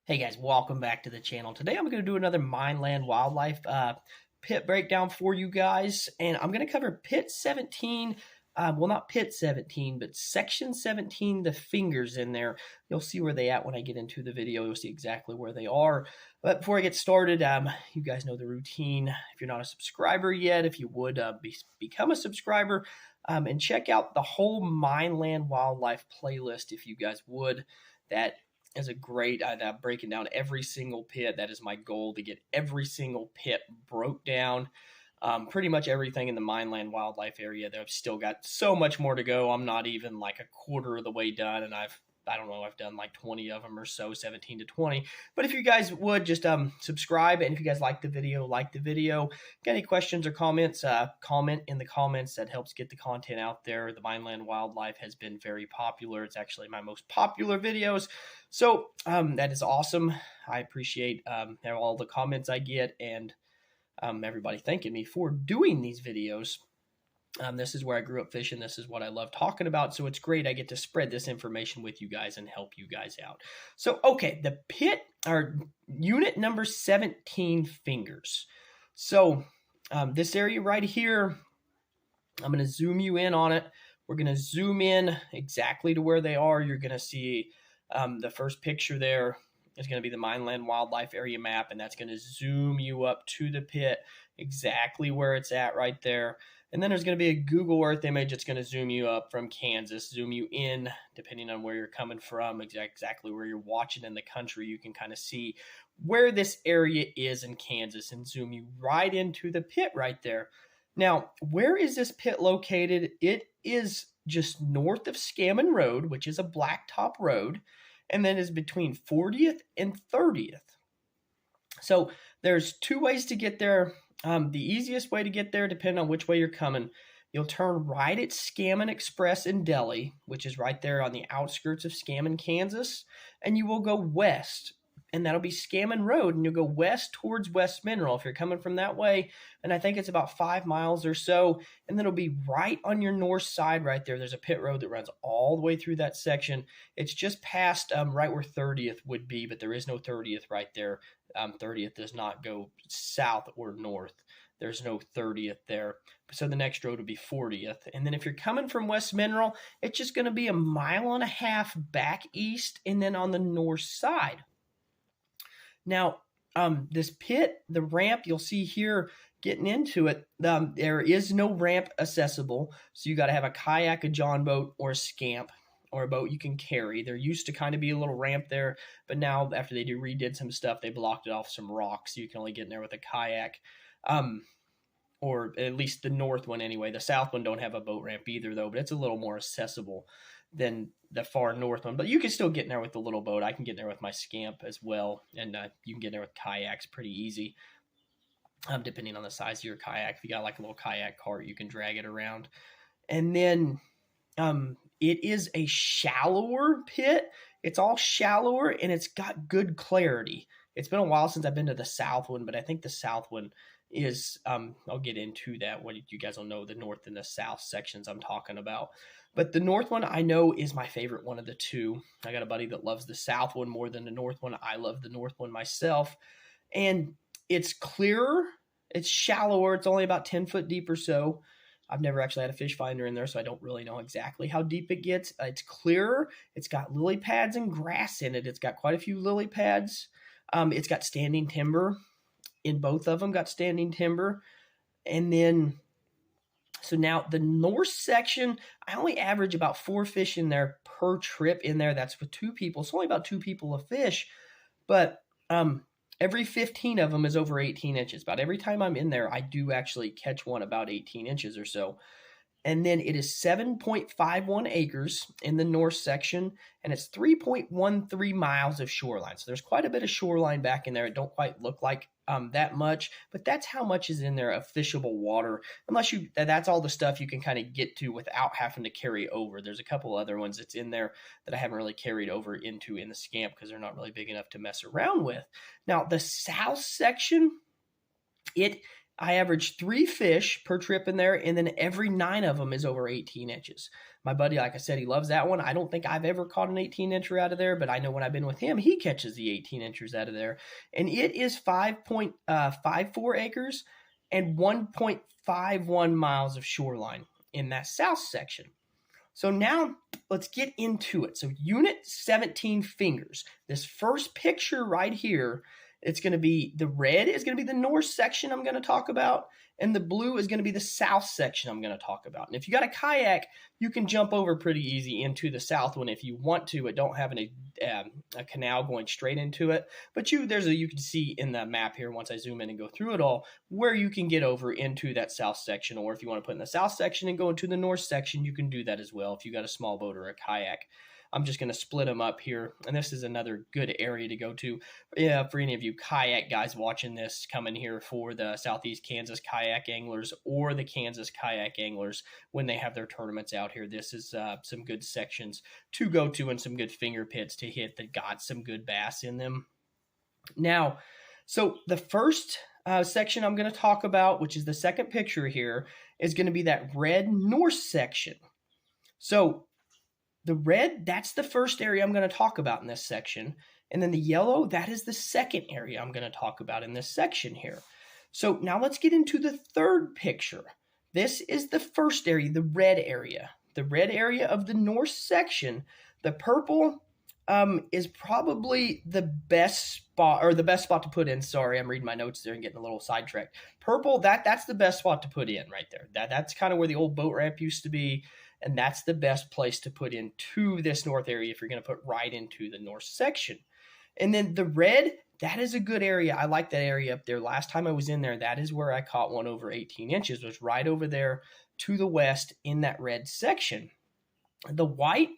Hey guys, welcome back to the channel. Today I'm going to do another Mineland Wildlife pit breakdown for you guys, and I'm going to cover pit 17, well not pit 17, but section 17, the fingers in there. You'll see where they at when I get into the video. You'll see exactly where they are. But before I get started, you guys know the routine. If you're not a subscriber yet, if you would become a subscriber and check out the whole Mineland Wildlife playlist if you guys would. That is a great, breaking down every single pit. That is my goal, to get every single pit broke down. Pretty much everything in the Mineland Wildlife area. They've still got so much more to go. I'm not even like a quarter of the way done, and I've done like 20 of them or so, 17 to 20. But if you guys would just subscribe, and if you guys like the video, Got any questions or comments, comment in the comments. That helps get the content out there. The Mineland Wildlife has been very popular. It's actually my most popular videos. So that is awesome. I appreciate all the comments I get, and everybody thanking me for doing these videos. This is where I grew up fishing. This is what I love talking about. So it's great. I get to spread this information with you guys and help you guys out. So, okay, the pit, or unit number 17, fingers. So this area right here, I'm going to zoom you in on it. We're going to zoom in exactly to where they are. You're going to see the first picture there is going to be the Mineland Wildlife Area map, and that's going to zoom you up to the pit exactly where it's at right there. And then there's going to be a Google Earth image. It's going to zoom you up from Kansas, zoom you in, depending on where you're coming from, exactly where you're watching in the country. You can kind of see where this area is in Kansas and zoom you right into the pit right there. Now, where is this pit located? It is just north of Scammon Road, which is a blacktop road, and then is between 40th and 30th. So there's two ways to get there. The easiest way to get there, depending on which way you're coming, you'll turn right at Scammon Express in Delhi, which is right there on the outskirts of Scammon, Kansas, and you will go west, and that'll be Scammon Road, and you'll go west towards West Mineral if you're coming from that way, and I think it's about 5 miles or so, and then it'll be right on your north side right there. There's a pit road that runs all the way through that section. It's just past right where 30th would be, but there is no 30th right there. 30th does not go south or north. There's no 30th there. So the next road would be 40th. And then if you're coming from West Mineral, it's just going to be 1.5 miles back east and then on the north side. Now, this pit, the ramp you'll see here getting into it, there is no ramp accessible. So you got to have a kayak, a john boat, or a scamp, or a boat you can carry. There used to kind of be a little ramp there, but now after they redid some stuff, they blocked it off some rocks, so you can only get in there with a kayak, or at least the north one anyway. The south one don't have a boat ramp either, though, but it's a little more accessible than the far north one. But you can still get in there with the little boat. I can get in there with my scamp as well, and you can get in there with kayaks pretty easy, depending on the size of your kayak. If you got like a little kayak cart, you can drag it around. And then it is a shallower pit. It's all shallower, and it's got good clarity. It's been a while since I've been to the south one, but I think the south one is, I'll get into that when you guys will know the north and the south sections I'm talking about. But the north one I know is my favorite one of the two. I got a buddy that loves the south one more than the north one. I love the north one myself. And it's clearer. It's shallower. It's only about 10 foot deep or so. I've never actually had a fish finder in there, so I don't really know exactly how deep it gets. It's clearer. It's got lily pads and grass in it. It's got quite a few lily pads. It's got standing timber. In both of them, got standing timber. And then, so now the north section, I only average about 4 fish in there per trip in there. That's with 2 people. It's only about 2 people a fish. But every 15 of them is over 18 inches. About every time I'm in there, I do actually catch one about 18 inches or so. And then it is 7.51 acres in the north section, and it's 3.13 miles of shoreline. So there's quite a bit of shoreline back in there. It don't quite look like that much, but that's how much is in there of fishable water. Unless that's all the stuff you can kind of get to without having to carry over. There's a couple other ones that's in there that I haven't really carried over into in the scamp because they're not really big enough to mess around with. Now, the south section, it I average 3 fish per trip in there, and then every 9 of them is over 18 inches. My buddy, like I said, he loves that one. I don't think I've ever caught an 18-incher out of there, but I know when I've been with him, he catches the 18-inchers out of there. And it is 5.54 acres and 1.51 miles of shoreline in that south section. So now let's get into it. So unit 17 fingers. This first picture right here, it's going to be the red is going to be the north section I'm going to talk about, and the blue is going to be the south section I'm going to talk about. And if you got a kayak, you can jump over pretty easy into the south one if you want to. It don't have a canal going straight into it, but you can see in the map here once I zoom in and go through it all where you can get over into that south section. Or if you want to put in the south section and go into the north section, you can do that as well if you got a small boat or a kayak. I'm just going to split them up here, and this is another good area to go to. Yeah, for any of you kayak guys watching this, coming here for the Southeast Kansas kayak anglers or the Kansas kayak anglers when they have their tournaments out here. This is some good sections to go to and some good finger pits to hit that got some good bass in them. Now, so the first section I'm going to talk about, which is the second picture here, is going to be that red north section. So the red, that's the first area I'm going to talk about in this section. And then the yellow, that is the second area I'm going to talk about in this section here. So now let's get into the third picture. This is the first area, the red area. The red area of the north section. The purple is probably the best spot, or the best spot to put in. Sorry, I'm reading my notes there and getting a little sidetracked. Purple, that's the best spot to put in right there. That's kind of where the old boat ramp used to be. And that's the best place to put into this north area if you're going to put right into the north section. And then the red, that is a good area. I like that area up there. Last time I was in there, that is where I caught one over 18 inches, was right over there to the west in that red section. The white,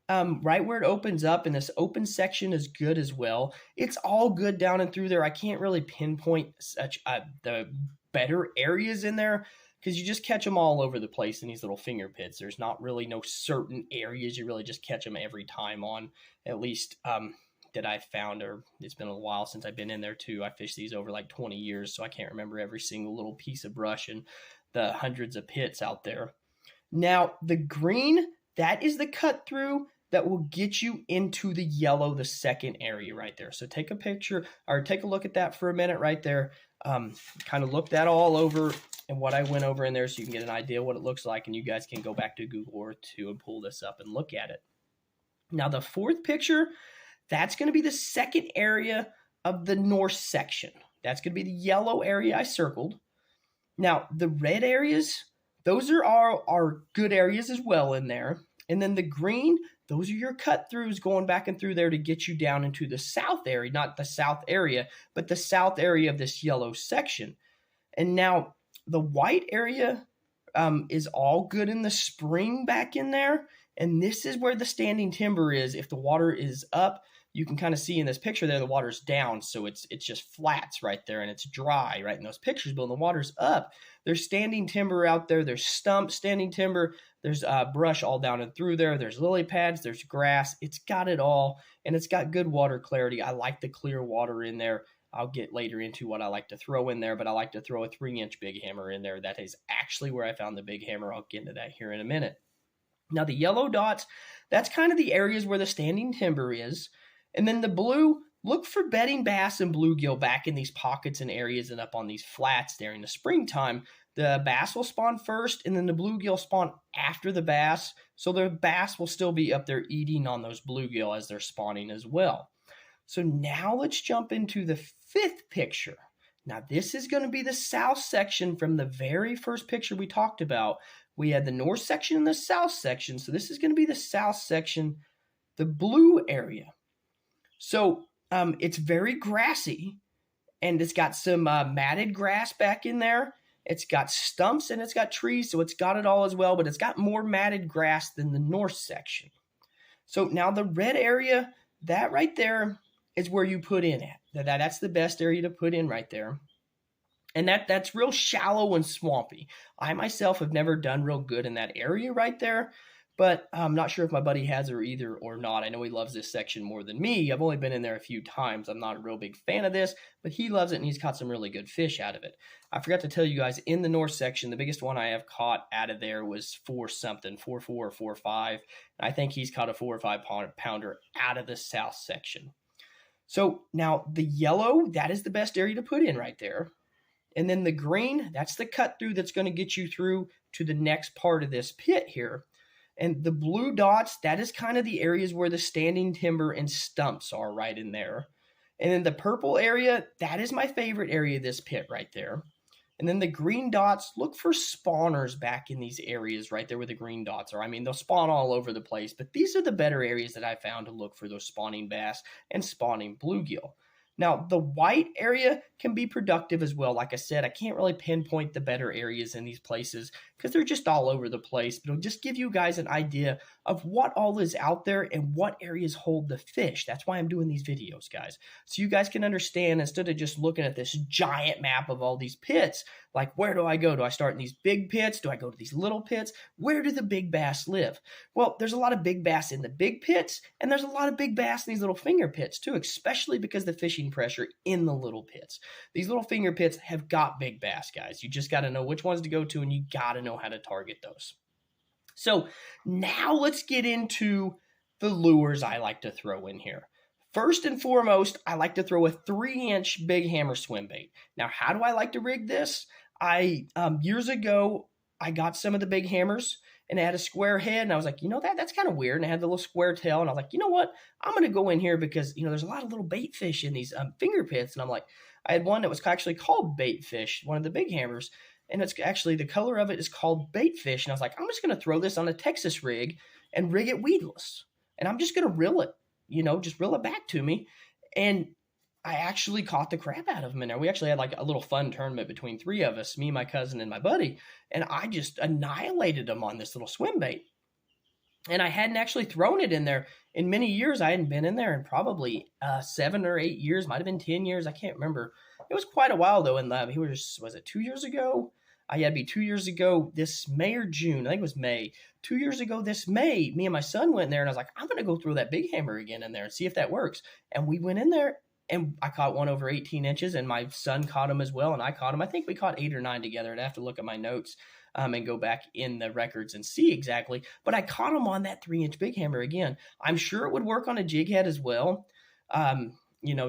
right where it opens up, and this open section is good as well. It's all good down and through there. I can't really pinpoint such the better areas in there, because you just catch them all over the place in these little finger pits. There's not really no certain areas. You really just catch them every time on, at least that I've found, or it's been a while since I've been in there too. I fished these over like 20 years, so I can't remember every single little piece of brush and the hundreds of pits out there. Now, the green, that is the cut through that will get you into the yellow, the second area right there. So take a picture or take a look at that for a minute right there. Kind of look that all over and what I went over in there so you can get an idea what it looks like, and you guys can go back to Google or to and pull this up and look at it. Now, the fourth picture, that's going to be the second area of the north section. That's going to be the yellow area I circled. Now, the red areas, those are our good areas as well in there. And then the green, those are your cut throughs going back and through there to get you down into the south area, not the south area, but the south area of this yellow section. And now the white area is all good in the spring back in there. And this is where the standing timber is. If the water is up, you can kind of see in this picture there, the water's down. So it's just flats right there and it's dry right in those pictures. But when the water's up, there's standing timber out there. There's stumps, standing timber. There's brush all down and through there. There's lily pads. There's grass. It's got it all. And it's got good water clarity. I like the clear water in there. I'll get later into what I like to throw in there, but I like to throw a 3-inch big hammer in there. That is actually where I found the big hammer. I'll get into that here in a minute. Now the yellow dots, that's kind of the areas where the standing timber is. And then the blue, look for bedding bass and bluegill back in these pockets and areas and up on these flats during the springtime. The bass will spawn first, and then the bluegill spawn after the bass. So the bass will still be up there eating on those bluegill as they're spawning as well. So now let's jump into the fifth picture. Now this is going to be the south section from the very first picture we talked about. We had the north section and the south section. So this is going to be the south section, the blue area. So it's very grassy, and it's got some matted grass back in there. It's got stumps and it's got trees, so it's got it all as well, but it's got more matted grass than the north section. So now the red area, that right there is where you put in at. That's the best area to put in right there. And that's real shallow and swampy. I myself have never done real good in that area right there, but I'm not sure if my buddy has her either or not. I know he loves this section more than me. I've only been in there a few times. I'm not a real big fan of this, but he loves it and he's caught some really good fish out of it. I forgot to tell you guys, in the north section, the biggest one I have caught out of there was 4-something, 4.4 or 4.5. I think he's caught a 4 or 5 pounder out of the south section. So now the yellow, that is the best area to put in right there. And then the green, that's the cut through that's going to get you through to the next part of this pit here. And the blue dots, that is kind of the areas where the standing timber and stumps are right in there. And then the purple area, that is my favorite area of this pit right there. And then the green dots, look for spawners back in these areas right there where the green dots are. I mean, they'll spawn all over the place, but these are the better areas that I found to look for those spawning bass and spawning bluegill. Now, the white area can be productive as well. Like I said, I can't really pinpoint the better areas in these places because they're just all over the place. But it'll just give you guys an idea of what all is out there and what areas hold the fish. That's why I'm doing these videos, guys. So you guys can understand, instead of just looking at this giant map of all these pits, like, where do I go? Do I start in these big pits? Do I go to these little pits? Where do the big bass live? Well, there's a lot of big bass in the big pits, and there's a lot of big bass in these little finger pits too, especially because the fishing pressure in the little pits. These little finger pits have got big bass, guys. You just got to know which ones to go to, and you got to know how to target those. So now let's get into the lures I like to throw in here. First and foremost, I like to throw a 3-inch big hammer swim bait. Now, how do I like to rig this? Years ago, I got some of the big hammers and it had a square head, and I was like, that's kind of weird. And it had the little square tail, and I was like, you know what? I'm going to go in here because, there's a lot of little bait fish in these finger pits. And I'm like, I had one that was actually called bait fish, one of the big hammers. And it's actually, the color of it is called bait fish. And I was like, I'm just going to throw this on a Texas rig and rig it weedless. And I'm just going to reel it, just reel it back to me. And I actually caught the crap out of them in there. We actually had like a little fun tournament between 3 of us, me, my cousin, and my buddy. And I just annihilated them on this little swim bait. And I hadn't actually thrown it in there in many years. I hadn't been in there in probably 7 or 8 years, might have been 10 years. I can't remember. It was quite a while though. And was it 2 years ago? Yeah, it'd be 2 years ago this May or June. I think it was May. 2 years ago this May, me and my son went in there, and I was like, I'm going to go throw that big hammer again in there and see if that works. And we went in there, and I caught one over 18 inches, and my son caught him as well, and I caught him. I think we caught 8 or 9 together. I'd have to look at my notes and go back in the records and see exactly. But I caught him on that 3-inch big hammer again. I'm sure it would work on a jig head as well.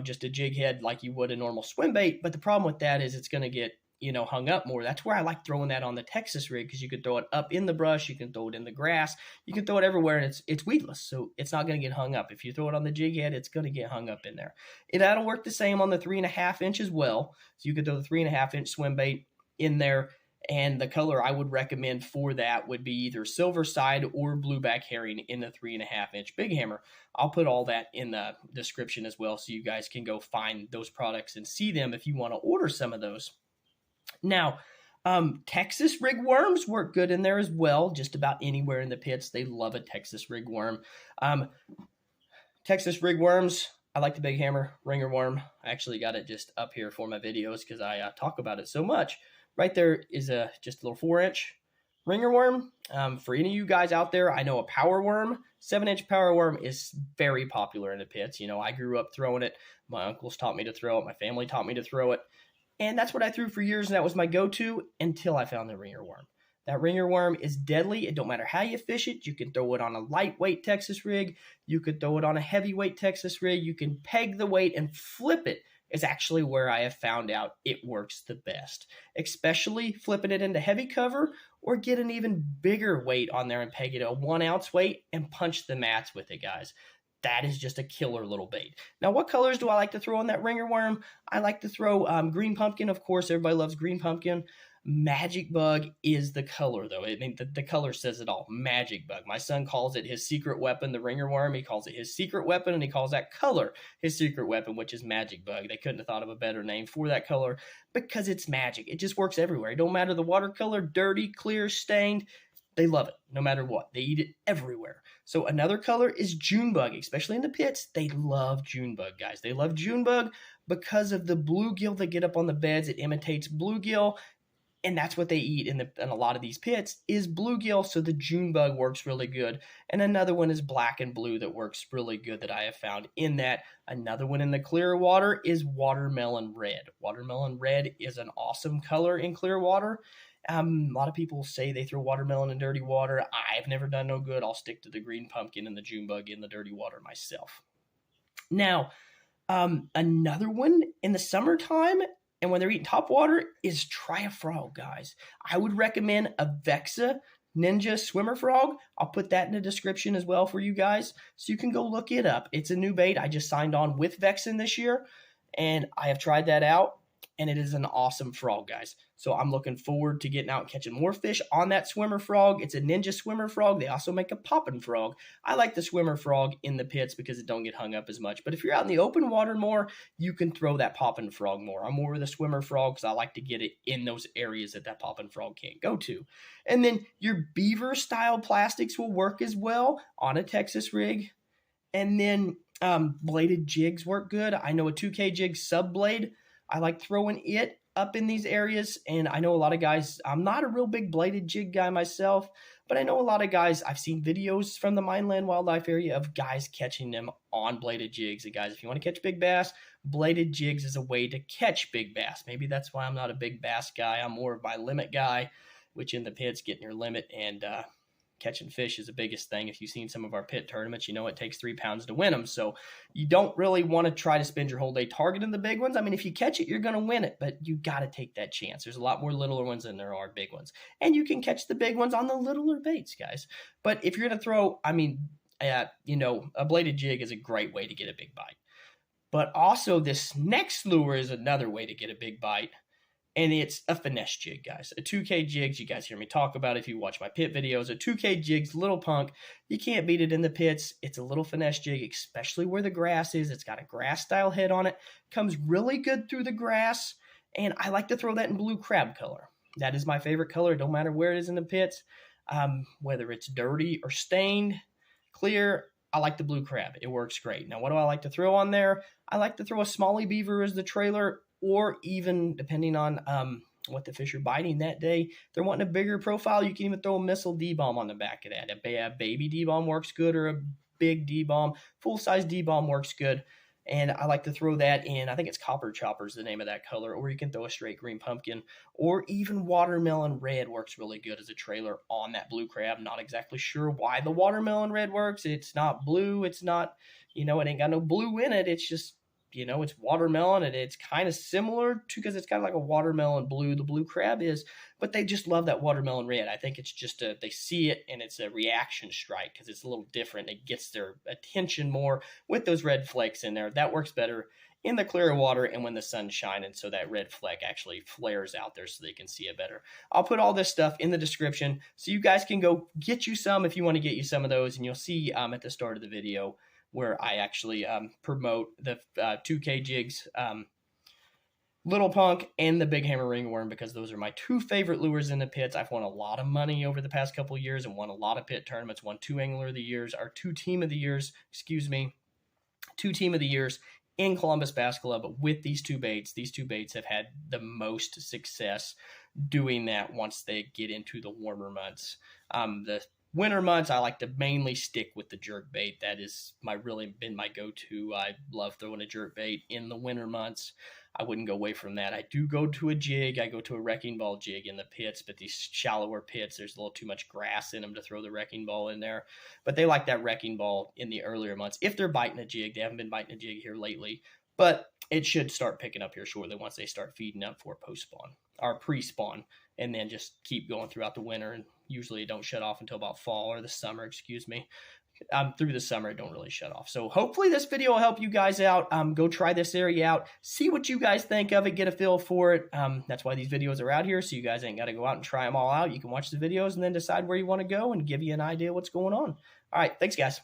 Just a jig head like you would a normal swim bait. But the problem with that is it's going to get, hung up more. That's where I like throwing that on the Texas rig, because you can throw it up in the brush, you can throw it in the grass, you can throw it everywhere, and it's weedless, so it's not going to get hung up. If you throw it on the jig head, it's going to get hung up in there. That'll work the same on the 3.5 inch as well. So you can throw the 3.5 inch swim bait in there, and the color I would recommend for that would be either silver side or blueback herring in the 3.5 inch big hammer. I'll put all that in the description as well, so you guys can go find those products and see them if you want to order some of those. Now, Texas rig worms work good in there as well. Just about anywhere in the pits, they love a Texas rig worm. Texas rig worms, I like the big hammer ringer worm. I actually got it just up here for my videos because I talk about it so much. Right there is just a little 4-inch ringer worm. For any of you guys out there, I know a power worm, 7-inch power worm is very popular in the pits. I grew up throwing it. My uncles taught me to throw it. My family taught me to throw it. And that's what I threw for years, and that was my go-to until I found the ringer worm. That ringer worm is deadly. It don't matter how you fish it. You can throw it on a lightweight Texas rig. You could throw it on a heavyweight Texas rig. You can peg the weight and flip it. Is actually where I have found out it works the best, especially flipping it into heavy cover, or get an even bigger weight on there and peg it a 1 ounce weight and punch the mats with it, guys. That is just a killer little bait. Now, what colors do I like to throw on that ringer worm? I like to throw green pumpkin. Of course, everybody loves green pumpkin. Magic bug is the color, though. I mean, the color says it all. Magic bug. My son calls it his secret weapon, the ringer worm. He calls it his secret weapon, and he calls that color his secret weapon, which is magic bug. They couldn't have thought of a better name for that color because it's magic. It just works everywhere. It don't matter the watercolor, dirty, clear, stained. They love it no matter what. They eat it everywhere. So another color is June bug, especially in the pits. They love June bug, guys. They love June bug because of the bluegill that get up on the beds. It imitates bluegill. and that's what they eat in a lot of these pits, is bluegill, so the June bug works really good. And another one is black and blue that works really good that I have found in that. Another one in the clear water is watermelon red. Watermelon red is an awesome color in clear water. A lot of people say they throw watermelon in dirty water. I've never done no good. I'll stick to the green pumpkin and the June bug in the dirty water myself. Now, another one in the summertime and when they're eating top water is try a frog, guys. I would recommend a Vexan Ninja swimmer frog. I'll put that in the description as well for you guys, so you can go look it up. It's a new bait. I just signed on with Vexan this year, and I have tried that out, and it is an awesome frog, guys. So I'm looking forward to getting out and catching more fish on that swimmer frog. It's a Ninja swimmer frog. They also make a poppin' frog. I like the swimmer frog in the pits because it don't get hung up as much. But if you're out in the open water more, you can throw that poppin' frog more. I'm more of the swimmer frog because I like to get it in those areas that poppin' frog can't go to. And then your beaver style plastics will work as well on a Texas rig. And then bladed jigs work good. I know a 2K jig sub blade. I like throwing it up in these areas, and I know a lot of guys, I'm not a real big bladed jig guy myself, but I know a lot of guys, I've seen videos from the Mineland Wildlife area of guys catching them on bladed jigs. And guys, if you want to catch big bass, bladed jigs is a way to catch big bass. Maybe that's why I'm not a big bass guy. I'm more of my limit guy, which in the pits, getting your limit and catching fish is the biggest thing. If you've seen some of our pit tournaments, you know it takes 3 pounds to win them. So you don't really want to try to spend your whole day targeting the big ones. I mean, if you catch it, you're going to win it, but you got to take that chance. There's a lot more littler ones than there are big ones. And you can catch the big ones on the littler baits, guys. But if you're going to throw, I mean, a bladed jig is a great way to get a big bite. But also this next lure is another way to get a big bite. And it's a finesse jig, guys. A 2K jigs, you guys hear me talk about it if you watch my pit videos. A 2K jig's little punk. You can't beat it in the pits. It's a little finesse jig, especially where the grass is. It's got a grass-style head on it. Comes really good through the grass. And I like to throw that in blue crab color. That is my favorite color. It don't matter where it is in the pits. Whether it's dirty or stained, clear, I like the blue crab. It works great. Now, what do I like to throw on there? I like to throw a smallie beaver as the trailer, or even depending on what the fish are biting that day. If they're wanting a bigger profile, you can even throw a missile D-bomb on the back of that. A baby D-bomb works good, or a big D-bomb. Full-size D-bomb works good. And I like to throw that in, I think it's Copper Chopper is the name of that color, or you can throw a straight green pumpkin, or even watermelon red works really good as a trailer on that blue crab. Not exactly sure why the watermelon red works. It's not blue. It's not, it ain't got no blue in it. It's just, it's watermelon, and it's kind of similar to, because it's kind of like a watermelon blue, the blue crab is, but they just love that watermelon red. I think it's just they see it, and it's a reaction strike because it's a little different. It gets their attention more with those red flakes in there. That works better in the clear water and when the sun's shining, so that red fleck actually flares out there so they can see it better. I'll put all this stuff in the description so you guys can go get you some if you want to get you some of those, and you'll see at the start of the video where I actually promote the 2K jigs, Little Punk, and the Big Hammer Ringworm, because those are my two favorite lures in the pits. I've won a lot of money over the past couple of years and won a lot of pit tournaments, won 2 Angler of the Years, or 2 Team of the Years, 2 Team of the Years in Columbus Bass Club with these two baits. These two baits have had the most success doing that once they get into the warmer months. The winter months, I like to mainly stick with the jerk bait. That is really been my go-to. I love throwing a jerk bait in the winter months. I wouldn't go away from that. I do go to a jig. I go to a wrecking ball jig in the pits, but these shallower pits, there's a little too much grass in them to throw the wrecking ball in there. But they like that wrecking ball in the earlier months. If they're biting a jig, they haven't been biting a jig here lately, but it should start picking up here shortly once they start feeding up for post-spawn or pre-spawn, and then just keep going throughout the winter. And usually it don't shut off until about fall or the summer, through the summer, it don't really shut off. So hopefully this video will help you guys out. Go try this area out. See what you guys think of it. Get a feel for it. That's why these videos are out here, so you guys ain't got to go out and try them all out. You can watch the videos and then decide where you want to go and give you an idea what's going on. All right, thanks, guys.